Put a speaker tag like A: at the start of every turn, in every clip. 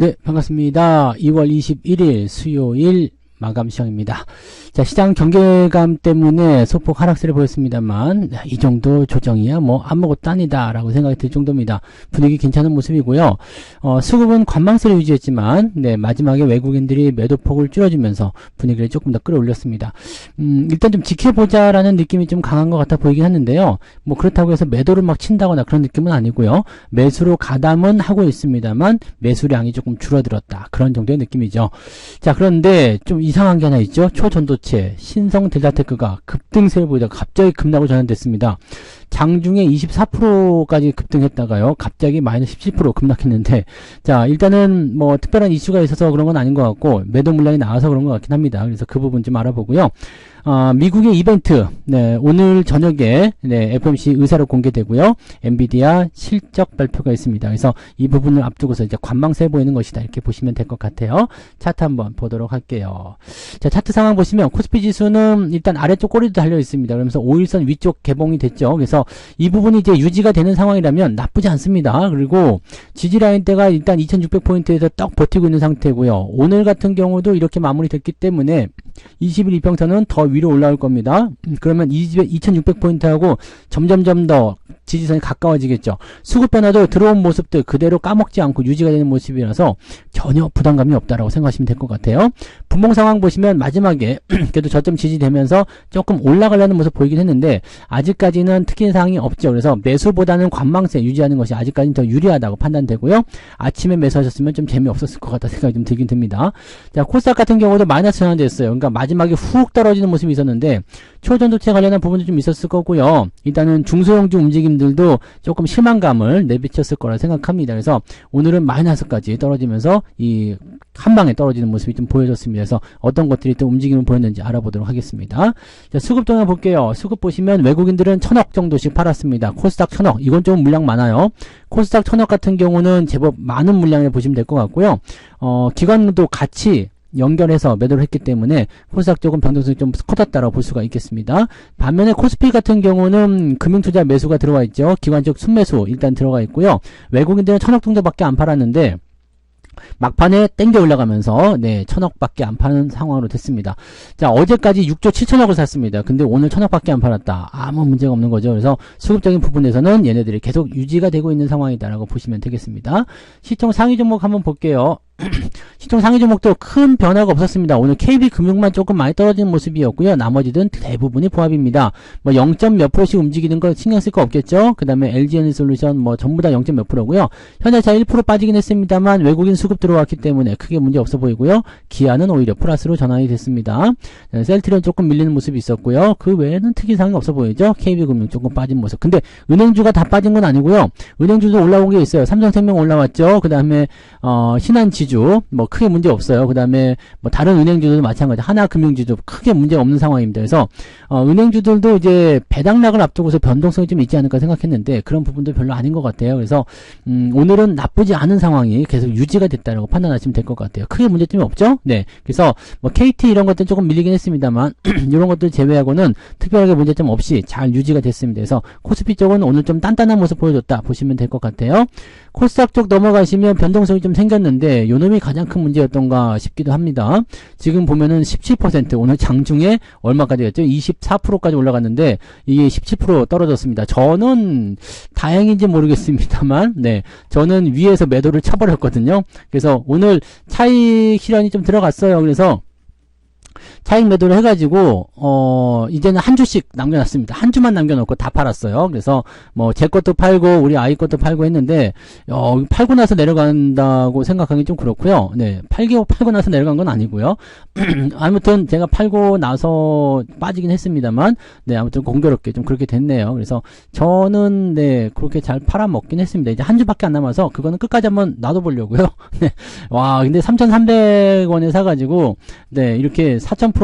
A: 네, 반갑습니다. 2월 21일 수요일 마감 시황입니다. 자, 시장 경계감 때문에 소폭 하락세를 보였습니다만 이 정도 조정이야 뭐 아무것도 아니다 라고 생각이 들 정도입니다. 분위기 괜찮은 모습이고요. 수급은 관망세를 유지했지만 마지막에 외국인들이 매도폭을 줄여주면서 분위기를 조금 더 끌어올렸습니다. 일단 좀 지켜보자라는 느낌이 좀 강한 것 같아 보이긴 하는데요. 뭐 그렇다고 해서 매도를 막 친다거나 그런 느낌은 아니고요. 매수로 가담은 하고 있습니다만 매수량이 조금 줄어들었다. 그런 정도의 느낌이죠. 자, 그런데 좀 이상한 게 하나 있죠. 초전도체 신성 델타테크가 급등세를 보이다가 갑자기 급락으로 전환됐습니다. 장중에 24%까지 급등했다가요. 갑자기 마이너스 17% 급락했는데, 자, 일단은 뭐 특별한 이슈가 있어서 그런 건 아닌 것 같고 매도 물량이 나와서 그런 것 같긴 합니다. 그래서 그 부분 좀 알아보고요. 미국의 이벤트, 오늘 저녁에 FOMC 의사로 공개되고요. 엔비디아 실적 발표가 있습니다. 그래서 이 부분을 앞두고서 이제 관망세 보이는 것이다 이렇게 보시면 될 것 같아요. 차트 한번 보도록 할게요. 자, 차트 상황 보시면 코스피 지수는 일단 아래쪽 꼬리도 달려 있습니다. 그러면서 5일선 위쪽 개봉이 됐죠. 그래서 이 부분이 이제 유지가 되는 상황이라면 나쁘지 않습니다. 그리고 지지 라인대가 일단 2600포인트에서 딱 버티고 있는 상태고요. 오늘 같은 경우도 이렇게 마무리됐기 때문에 20일 이평선은 더 위로 올라올 겁니다. 그러면 2600포인트하고 점점점 더 지지선이 가까워지겠죠. 수급 변화도 들어온 모습들 그대로 까먹지 않고 유지가 되는 모습이라서 전혀 부담감이 없다라고 생각하시면 될 것 같아요. 분봉 상황 보시면 마지막에 그래도 저점 지지되면서 조금 올라가려는 모습 보이긴 했는데 아직까지는 특이한 사항이 없죠. 그래서 매수보다는 관망세 유지하는 것이 아직까지는 더 유리하다고 판단되고요. 아침에 매수하셨으면 좀 재미없었을 것 같다 생각이 좀 들긴 듭니다. 자, 코스닥 같은 경우도 마이너스 전환됐어요. 그러니까 마지막에 훅 떨어지는 모습이 있었는데 초전도체 관련한 부분도 좀 있었을 거고요. 일단은 중소형주 움직임들도 조금 실망감을 내비쳤을 거라 생각합니다. 그래서 오늘은 마이너스까지 떨어지면서 이 한방에 떨어지는 모습이 좀 보여졌습니다. 그래서 어떤 것들이 또 움직임을 보였는지 알아보도록 하겠습니다. 자, 수급 동향 볼게요. 수급 보시면 외국인들은 1000억 정도씩 팔았습니다. 코스닥 1000억. 이건 좀 물량 많아요. 코스닥 1000억 같은 경우는 제법 많은 물량을 보시면 될 것 같고요. 기관도 같이 연결해서 매도를 했기 때문에 코스닥 쪽은 변동성이 좀 커졌다라고 볼 수가 있겠습니다. 반면에 코스피 같은 경우는 금융투자 매수가 들어와 있죠. 기관적 순매수 일단 들어가 있고요. 외국인들은 1000억 정도밖에 안 팔았는데 막판에 땡겨 올라가면서 1000억밖에 안 파는 상황으로 됐습니다. 자, 어제까지 6조 7천억을 샀습니다. 근데 오늘 1000억밖에 안 팔았다. 아무 문제가 없는 거죠. 그래서 수급적인 부분에서는 얘네들이 계속 유지가 되고 있는 상황이다라고 보시면 되겠습니다. 시총 상위 종목 한번 볼게요. 시총 상위 종목도 큰 변화가 없었습니다. 오늘 KB금융만 조금 많이 떨어지는 모습이었고요. 나머지는 대부분이 보합입니다. 뭐 0. 몇 %씩 움직이는 거 신경 쓸 거 없겠죠. 그 다음에 LG에너지솔루션 뭐 전부 다 0. 몇 %고요. 현대차 1% 빠지긴 했습니다만 외국인 수급 들어왔기 때문에 크게 문제 없어 보이고요. 기아는 오히려 플러스로 전환이 됐습니다. 셀트리온 조금 밀리는 모습이 있었고요. 그 외에는 특이사항이 없어 보이죠. KB금융 조금 빠진 모습. 근데 은행주가 다 빠진 건 아니고요. 은행주도 올라온 게 있어요. 삼성생명 올라왔죠. 그 다음에 신한지주 뭐 크게 문제 없어요. 그 다음에 뭐 다른 은행주들도 마찬가지. 하나금융주도 크게 문제 없는 상황입니다. 그래서 은행주들도 이제 배당락을 앞두고서 변동성이 좀 있지 않을까 생각했는데 그런 부분도 별로 아닌 것 같아요. 그래서 오늘은 나쁘지 않은 상황이 계속 유지가 됐다라고 판단하시면 될 것 같아요. 크게 문제점이 없죠? 네. 그래서 뭐 KT 이런 것들 조금 밀리긴 했습니다만 이런 것들 제외하고는 특별하게 문제점 없이 잘 유지가 됐습니다. 그래서 코스피 쪽은 오늘 좀 단단한 모습 보여줬다 보시면 될 것 같아요. 코스닥 쪽 넘어가시면 변동성이 좀 생겼는데 요놈이 가장 큰 문제였던가 싶기도 합니다. 지금 보면은 17% 오늘 장중에 얼마까지 갔죠? 24%까지 올라갔는데 이게 17% 떨어졌습니다. 저는 다행인지 모르겠습니다만 저는 위에서 매도를 쳐버렸거든요. 그래서 오늘 차익 실현이 좀 들어갔어요. 그래서 차익 매도를 해가지고 이제는 한 주씩 남겨놨습니다. 한 주만 남겨놓고 다 팔았어요. 그래서 뭐 제 것도 팔고 우리 아이 것도 팔고 했는데 팔고 나서 내려간다고 생각하기 좀 그렇고요. 팔고 나서 내려간 건 아니고요. 아무튼 제가 팔고 나서 빠지긴 했습니다만 아무튼 공교롭게 좀 그렇게 됐네요. 그래서 저는 그렇게 잘 팔아먹긴 했습니다. 이제 한 주밖에 안 남아서 그거는 끝까지 한번 놔둬보려고요. 와, 근데 3,300원에 사가지고 이렇게 4,000%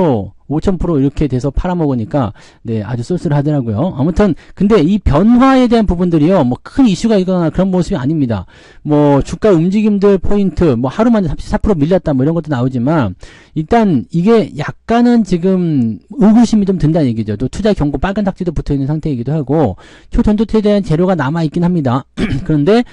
A: 5,000% 이렇게 돼서 팔아먹으니까, 네, 아주 쏠쏠하더라고요. 아무튼, 근데 이 변화에 대한 부분들이요, 뭐 큰 이슈가 있거나 그런 모습이 아닙니다. 뭐, 주가 움직임들 포인트, 뭐 하루 만에 34% 밀렸다, 뭐 이런 것도 나오지만, 일단 이게 약간은 지금 의구심이 좀 든다는 얘기죠. 또 투자 경고 빨간 탁지도 붙어 있는 상태이기도 하고, 초전도체에 대한 재료가 남아있긴 합니다. 그런데,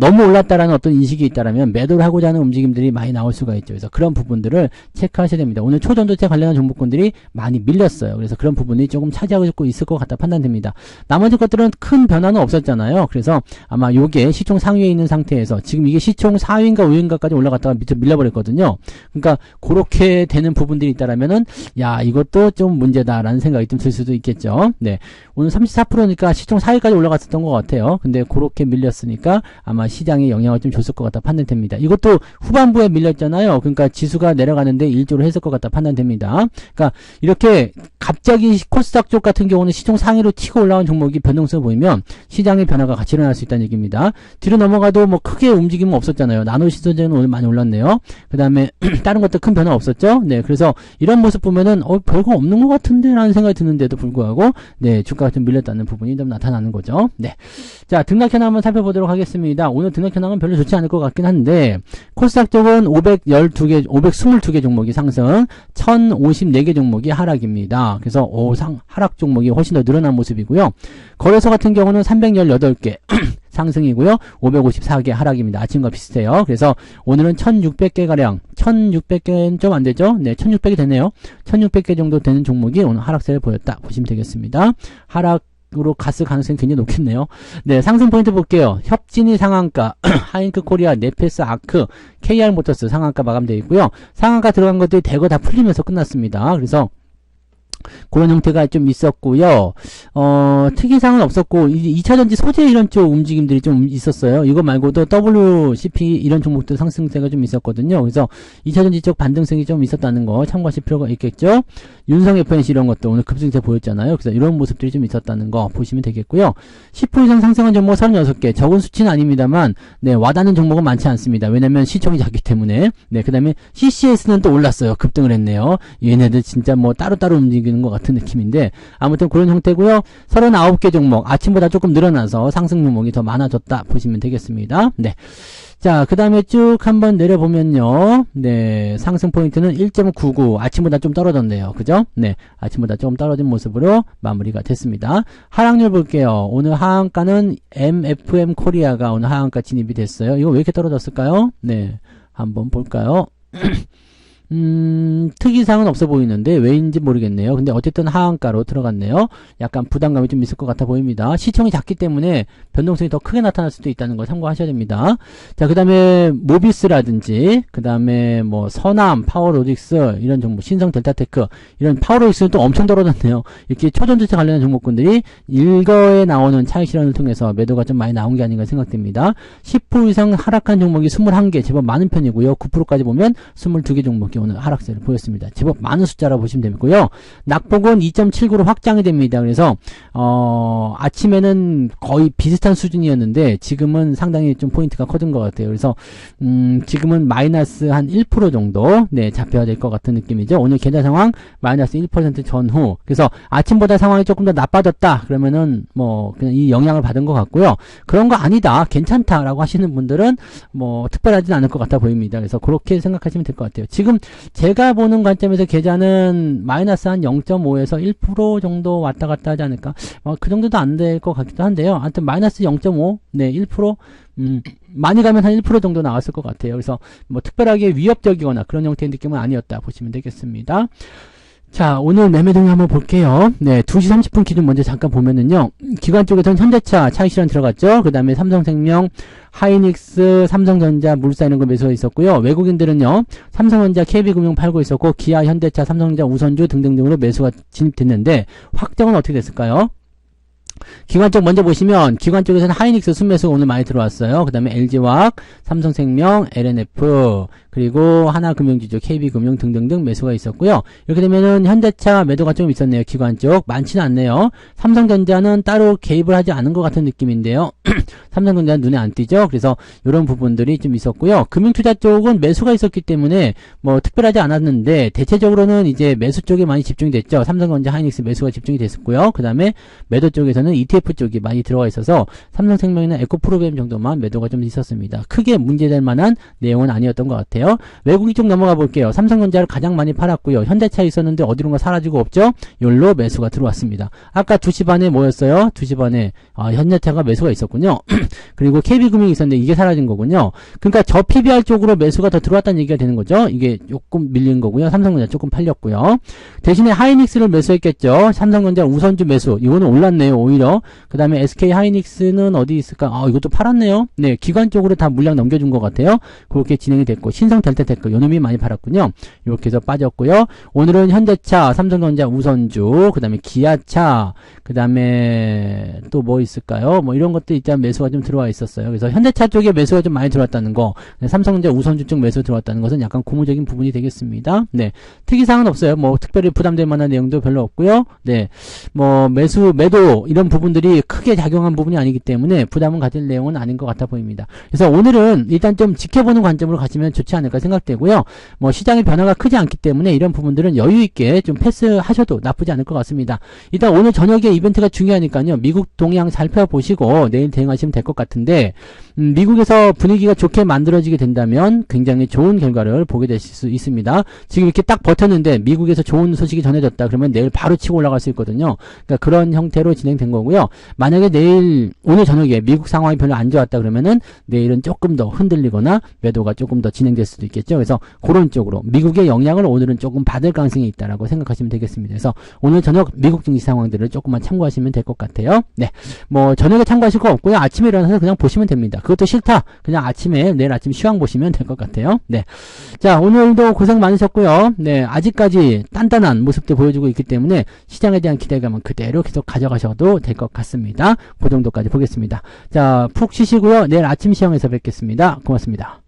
A: 너무 올랐다라는 어떤 인식이 있다라면 매도를 하고자 하는 움직임들이 많이 나올 수가 있죠. 그래서 그런 부분들을 체크하셔야 됩니다. 오늘 초전도체 관련한 종목군들이 많이 밀렸어요. 그래서 그런 부분이 조금 차지하고 있을 것 같다 판단됩니다. 나머지 것들은 큰 변화는 없었잖아요. 그래서 아마 요게 시총 상위에 있는 상태에서 지금 이게 시총 4위인가 5위인가까지 올라갔다가 밑에 밀려버렸거든요. 그러니까 그렇게 되는 부분들이 있다라면은 야 이것도 좀 문제다라는 생각이 좀 들 수도 있겠죠. 네, 오늘 34%니까 시총 4위까지 올라갔었던 것 같아요. 근데 그렇게 밀렸으니까 아마 시장에 영향을 좀 줬을 것 같다 판단됩니다. 이것도 후반부에 밀렸잖아요. 그러니까 지수가 내려가는데 일조를 했을 것 같다 판단됩니다. 그러니까 이렇게 갑자기 코스닥 쪽 같은 경우는 시총 상위로 튀고 올라온 종목이 변동성을 보이면 시장의 변화가 같이 일어날 수 있다는 얘기입니다. 뒤로 넘어가도 뭐 크게 움직임은 없었잖아요. 나노시소재는 오늘 많이 올랐네요. 그 다음에 다른 것도 큰 변화 없었죠. 네, 그래서 이런 모습 보면은 별거 없는 것 같은데 라는 생각이 드는데도 불구하고 네, 주가가 좀 밀렸다는 부분이 좀 나타나는 거죠. 네, 자 등락 현황 한번 살펴보도록 하겠습니다. 오늘 등락 현황은 별로 좋지 않을 것 같긴 한데 코스닥 쪽은 522개 종목이 상승, 1054개 종목이 하락입니다. 그래서 하락 종목이 훨씬 더 늘어난 모습이고요. 거래소 같은 경우는 318개 상승이고요. 554개 하락입니다. 아침과 비슷해요. 그래서 오늘은 1600개가량, 1600개는 좀 안되죠? 네, 1600개 되네요. 1600개 정도 되는 종목이 오늘 하락세를 보였다 보시면 되겠습니다. 하락으로 갔을 가능성이 굉장히 높겠네요. 네, 상승 포인트 볼게요. 협진이 상한가, 하잉크 코리아, 네페스 아크, KR 모터스 상한가 마감되어 있고요. 상한가 들어간 것들이 대거 다 풀리면서 끝났습니다. 그래서 그런 형태가 좀 있었고요. 특이사항은 없었고 2차전지 소재 이런 쪽 움직임들이 좀 있었어요. 이거 말고도 WCP 이런 종목들 상승세가 좀 있었거든요. 그래서 2차전지 쪽 반등성이 좀 있었다는 거 참고하실 필요가 있겠죠. 윤성 FNC 이런 것도 오늘 급등세 보였잖아요. 그래서 이런 모습들이 좀 있었다는 거 보시면 되겠고요. 10% 이상 상승한 종목 36개. 적은 수치는 아닙니다만 네, 와닿는 종목은 많지 않습니다. 왜냐면 시총이 작기 때문에. 네, 그 다음에 CCS는 또 올랐어요. 급등을 했네요. 얘네들 진짜 뭐 따로따로 움직이는 것 같은 느낌인데 아무튼 그런 형태고요. 39개 종목 아침보다 조금 늘어나서 상승 종목이 더 많아졌다 보시면 되겠습니다. 네. 자, 그 다음에 쭉 한번 내려보면요. 네, 상승 포인트는 1.99. 아침보다 좀 떨어졌네요. 그죠? 네, 아침보다 조금 떨어진 모습으로 마무리가 됐습니다. 하락률 볼게요. 오늘 하한가는 MFM 코리아가 오늘 하한가 진입이 됐어요. 이거 왜 이렇게 떨어졌을까요? 네, 한번 볼까요? 특이사항은 없어 보이는데 왜인지 모르겠네요. 근데 어쨌든 하한가로 들어갔네요. 약간 부담감이 좀 있을 것 같아 보입니다. 시총이 작기 때문에 변동성이 더 크게 나타날 수도 있다는 걸 참고하셔야 됩니다. 자, 그 다음에 모비스라든지 그 다음에 뭐 서남, 파워로직스 이런 종목, 신성 델타테크 이런 파워로직스는 또 엄청 떨어졌네요. 이렇게 초전도체 관련한 종목군들이 일거에 나오는 차익 실현을 통해서 매도가 좀 많이 나온 게 아닌가 생각됩니다. 10% 이상 하락한 종목이 21개, 제법 많은 편이고요. 9%까지 보면 22개 종목이 오늘 하락세를 보였습니다. 제법 많은 숫자라고 보시면 되고요. 낙폭은 2.79로 확장이 됩니다. 그래서 아침에는 거의 비슷한 수준이었는데 지금은 상당히 좀 포인트가 커진 것 같아요. 그래서 지금은 마이너스 한 1% 정도 네, 잡혀야 될 것 같은 느낌이죠. 오늘 계좌 상황 마이너스 1% 전후. 그래서 아침보다 상황이 조금 더 나빠졌다. 그러면은 뭐 그냥 이 영향을 받은 것 같고요. 그런 거 아니다. 괜찮다라고 하시는 분들은 뭐 특별하진 않을 것 같아 보입니다. 그래서 그렇게 생각하시면 될 것 같아요. 지금 제가 보는 관점에서 계좌는 마이너스 한 0.5에서 1% 정도 왔다 갔다 하지 않을까. 그 정도도 안 될 것 같기도 한데요. 하여튼 마이너스 0.5, 네, 1%, 많이 가면 한 1% 정도 나왔을 것 같아요. 그래서 뭐 특별하게 위협적이거나 그런 형태의 느낌은 아니었다 보시면 되겠습니다. 자, 오늘 매매 동향 한번 볼게요. 네, 2시 30분 기준 먼저 잠깐 보면은요. 기관 쪽에서는 현대차 차익 실현 들어갔죠. 그 다음에 삼성생명, 하이닉스, 삼성전자, 물사 이런 거 매수가 있었고요. 외국인들은요. 삼성전자, KB금융 팔고 있었고 기아, 현대차, 삼성전자, 우선주 등등등으로 매수가 진입됐는데 확정은 어떻게 됐을까요? 기관 쪽 먼저 보시면 기관 쪽에서는 하이닉스 순매수가 오늘 많이 들어왔어요. 그 다음에 LG화학, 삼성생명, LNF, 그리고 하나금융지주, KB금융 등등등 매수가 있었고요. 이렇게 되면은 현대차 매도가 좀 있었네요. 기관 쪽 많지는 않네요. 삼성전자는 따로 개입을 하지 않은 것 같은 느낌인데요. 삼성전자는 눈에 안 띄죠. 그래서 이런 부분들이 좀 있었고요. 금융투자 쪽은 매수가 있었기 때문에 뭐 특별하지 않았는데 대체적으로는 이제 매수 쪽에 많이 집중이 됐죠. 삼성전자, 하이닉스 매수가 집중이 됐었고요. 그 다음에 매도 쪽에서는 ETF 쪽이 많이 들어가 있어서 삼성생명이나 에코프로그램 정도만 매도가 좀 있었습니다. 크게 문제될 만한 내용은 아니었던 것 같아요. 외국인 쪽 넘어가 볼게요. 삼성전자를 가장 많이 팔았고요. 현대차 있었는데 어디론가 사라지고 없죠. 요로 매수가 들어왔습니다. 아까 2시 반에 뭐였어요? 2시 반에 현대차가 매수가 있었군요. 그리고 KB금융이 있었는데 이게 사라진 거군요. 그러니까 저 PBR 쪽으로 매수가 더 들어왔다는 얘기가 되는 거죠. 이게 조금 밀린 거고요. 삼성전자 조금 팔렸고요. 대신에 하이닉스를 매수했겠죠. 삼성전자 우선주 매수. 이거는 올랐네요. 오히려. 그 다음에 SK 하이닉스는 어디 있을까? 이것도 팔았네요. 네, 기관 쪽으로 다 물량 넘겨준 것 같아요. 그렇게 진행이 됐고 신성 델타테크 요놈이 많이 팔았군요. 이렇게 해서 빠졌고요. 오늘은 현대차, 삼성전자 우선주, 그 다음에 기아차, 그 다음에 또 뭐 있을까요? 뭐 이런 것도 일단 매수가 좀 들어와 있었어요. 그래서 현대차 쪽에 매수가 좀 많이 들어왔다는 거, 삼성전자 우선주 쪽 매수 들어왔다는 것은 약간 고무적인 부분이 되겠습니다. 네, 특이사항은 없어요. 뭐 특별히 부담될 만한 내용도 별로 없고요. 네, 뭐 매수, 매도 이런 부분들이 크게 작용한 부분이 아니기 때문에 부담은 가질 내용은 아닌 것 같아 보입니다. 그래서 오늘은 일단 좀 지켜보는 관점으로 가시면 좋지 않을까 생각되고요. 뭐 시장의 변화가 크지 않기 때문에 이런 부분들은 여유 있게 좀 패스하셔도 나쁘지 않을 것 같습니다. 일단 오늘 저녁에 이벤트가 중요하니까요. 미국 동향 살펴보시고 내일 대응하시면 될 것 같은데 미국에서 분위기가 좋게 만들어지게 된다면 굉장히 좋은 결과를 보게 되실 수 있습니다. 지금 이렇게 딱 버텼는데 미국에서 좋은 소식이 전해졌다 그러면 내일 바로 치고 올라갈 수 있거든요. 그러니까 그런 형태로 진행된 거고요. 만약에 오늘 저녁에 미국 상황이 별로 안 좋았다 그러면은 내일은 조금 더 흔들리거나 매도가 조금 더 진행될 수도 있겠죠. 그래서 그런 쪽으로 미국의 영향을 오늘은 조금 받을 가능성이 있다라고 생각하시면 되겠습니다. 그래서 오늘 저녁 미국 증시 상황들을 조금만 참고하시면 될 것 같아요. 네, 뭐 저녁에 참고하실 거 없고요. 아침에 일어나서 그냥 보시면 됩니다. 그것도 싫다. 그냥 아침에 내일 아침 시황 보시면 될 것 같아요. 네, 자 오늘도 고생 많으셨고요. 네, 아직까지 단단한 모습도 보여주고 있기 때문에 시장에 대한 기대감은 그대로 계속 가져가셔도 될 것 같습니다. 그 정도까지 보겠습니다. 자, 푹 쉬시고요. 내일 아침 시황에서 뵙겠습니다. 고맙습니다.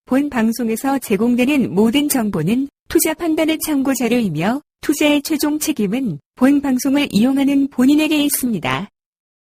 B: 본 방송에서 제공되는 모든 정보는 투자 판단의 참고 자료이며 투자의 최종 책임은 본 방송을 이용하는 본인에게 있습니다.